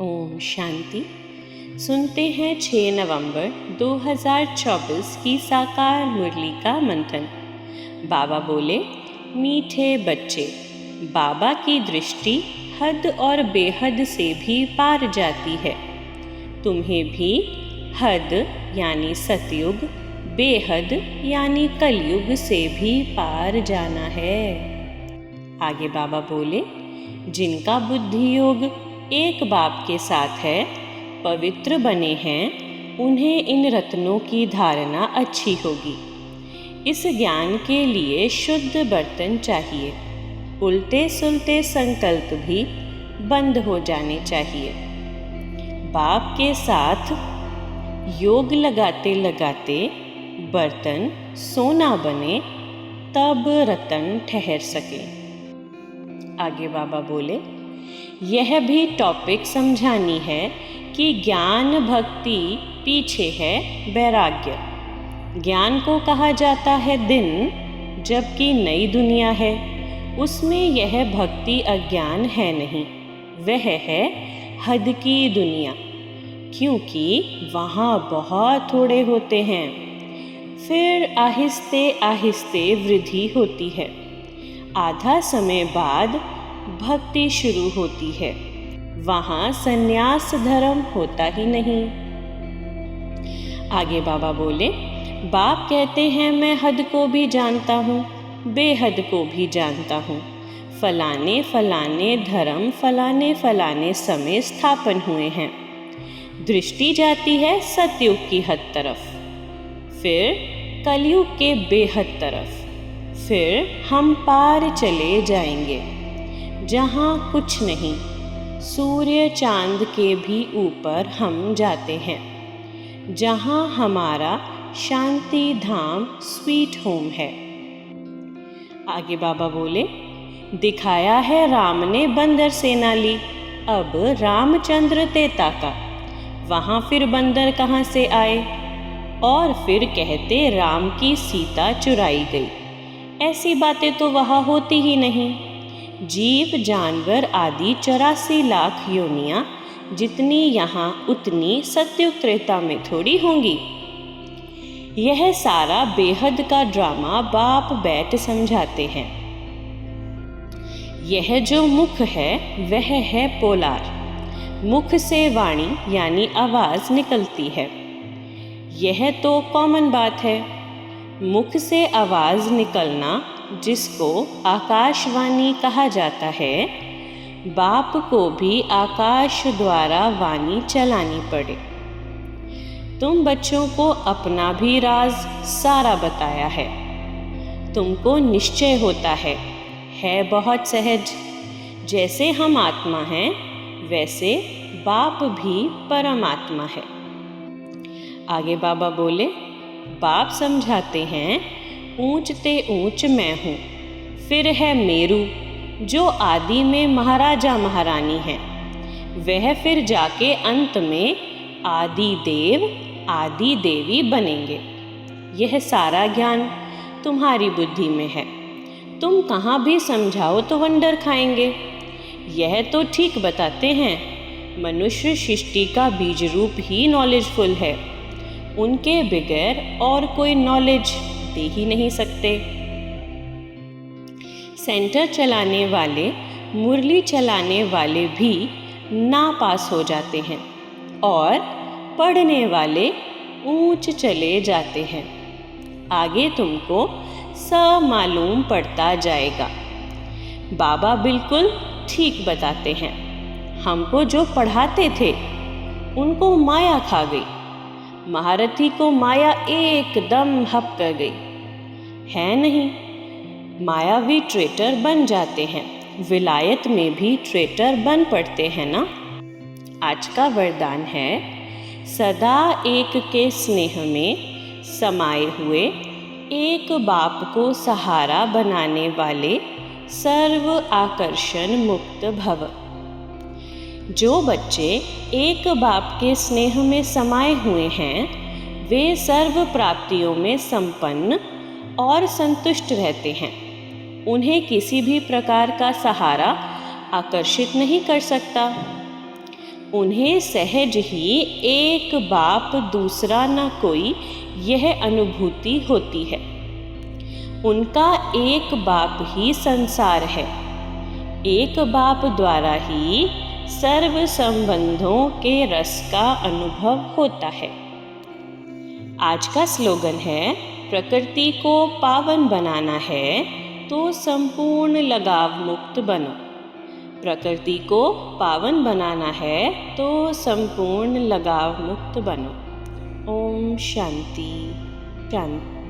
ओम शांति। सुनते हैं 6 नवंबर 2024 की साकार मुरली का मंथन। बाबा बोले, मीठे बच्चे, बाबा की दृष्टि हद और बेहद से भी पार जाती है। तुम्हें भी हद यानी सतयुग, बेहद यानी कलयुग से भी पार जाना है। आगे बाबा बोले, जिनका बुद्धि योग एक बाप के साथ है, पवित्र बने हैं, उन्हें इन रत्नों की धारणा अच्छी होगी। इस ज्ञान के लिए शुद्ध बर्तन चाहिए। उल्टे सुलटे संकल्प भी बंद हो जाने चाहिए। बाप के साथ योग लगाते लगाते बर्तन सोना बने, तब रतन ठहर सके। आगे बाबा बोले, यह भी टॉपिक समझानी है कि ज्ञान भक्ति पीछे है वैराग्य। ज्ञान को कहा जाता है दिन, जबकि नई दुनिया है, उसमें यह भक्ति अज्ञान है नहीं, वह है हद की दुनिया, क्योंकि वहाँ बहुत थोड़े होते हैं। फिर आहिस्ते आहिस्ते वृद्धि होती है। आधा समय बाद भक्ति शुरू होती है। वहाँ संन्यास धर्म होता ही नहीं। आगे बाबा बोले, बाप कहते हैं मैं हद को भी जानता हूँ, बेहद को भी जानता हूँ। फलाने फलाने धर्म फलाने फलाने समय स्थापन हुए हैं। दृष्टि जाती है सतयुग की हद तरफ, फिर कलयुग के बेहद तरफ, फिर हम पार चले जाएंगे जहाँ कुछ नहीं, सूर्य चांद के भी ऊपर हम जाते हैं, जहाँ हमारा शांति धाम स्वीट होम है। आगे बाबा बोले, दिखाया है राम ने बंदर सेना ली, अब रामचंद्र तेता का, वहाँ फिर बंदर कहाँ से आए? और फिर कहते राम की सीता चुराई गई। ऐसी बातें तो वहाँ होती ही नहीं। जीव जानवर आदि 84 लाख योनियाँ जितनी यहाँ उतनी सतयुग त्रेता में थोड़ी होंगी। यह सारा बेहद का ड्रामा बाप बैठ समझाते हैं। यह जो मुख है वह है पोलार। मुख से वाणी यानी आवाज़ निकलती है। यह तो कॉमन बात है। मुख से आवाज़ निकलना, जिसको आकाशवाणी कहा जाता है, बाप को भी आकाश द्वारा वाणी चलानी पड़े। तुम बच्चों को अपना भी राज सारा बताया है। तुमको निश्चय होता है बहुत सहज। जैसे हम आत्मा हैं, वैसे बाप भी परमात्मा है। आगे बाबा बोले, बाप समझाते हैं, ऊंचते ऊंच मैं हूँ। फिर है मेरू, जो आदि में महाराजा महारानी है। वह फिर जाके अंत में आदि देव आदि देवी बनेंगे। यह सारा ज्ञान तुम्हारी बुद्धि में है। तुम कहाँ भी समझाओ तो वंडर खाएंगे। यह तो ठीक बताते हैं, मनुष्य सृष्टि का बीज रूप ही नॉलेजफुल है। उनके बगैर और कोई नॉलेज दे ही नहीं सकते। सेंटर चलाने वाले, मुरली चलाने वाले भी ना पास हो जाते हैं और पढ़ने वाले ऊंच चले जाते हैं। आगे तुमको सब मालूम पड़ता जाएगा। बाबा बिल्कुल ठीक बताते हैं। हमको जो पढ़ाते थे, उनको माया खा गई। महारथी को माया एकदम हप कर गई है नहीं। मायावी ट्रेटर बन जाते हैं, विलायत में भी ट्रेटर बन पड़ते हैं ना। आज का वरदान है, सदा एक के स्नेह में समाये हुए, एक बाप को सहारा बनाने वाले सर्व आकर्षण मुक्त भव। जो बच्चे एक बाप के स्नेह में समाये हुए हैं, वे सर्व प्राप्तियों में संपन्न और संतुष्ट रहते हैं। उन्हें किसी भी प्रकार का सहारा आकर्षित नहीं कर सकता। उन्हें सहज ही एक बाप दूसरा न कोई यह अनुभूति होती है। उनका एक बाप ही संसार है। एक बाप द्वारा ही सर्व संबंधों के रस का अनुभव होता है। आज का स्लोगन है, प्रकृति को पावन बनाना है तो संपूर्ण लगाव मुक्त बनो। प्रकृति को पावन बनाना है तो संपूर्ण लगाव मुक्त बनो। ओम शांति शांति।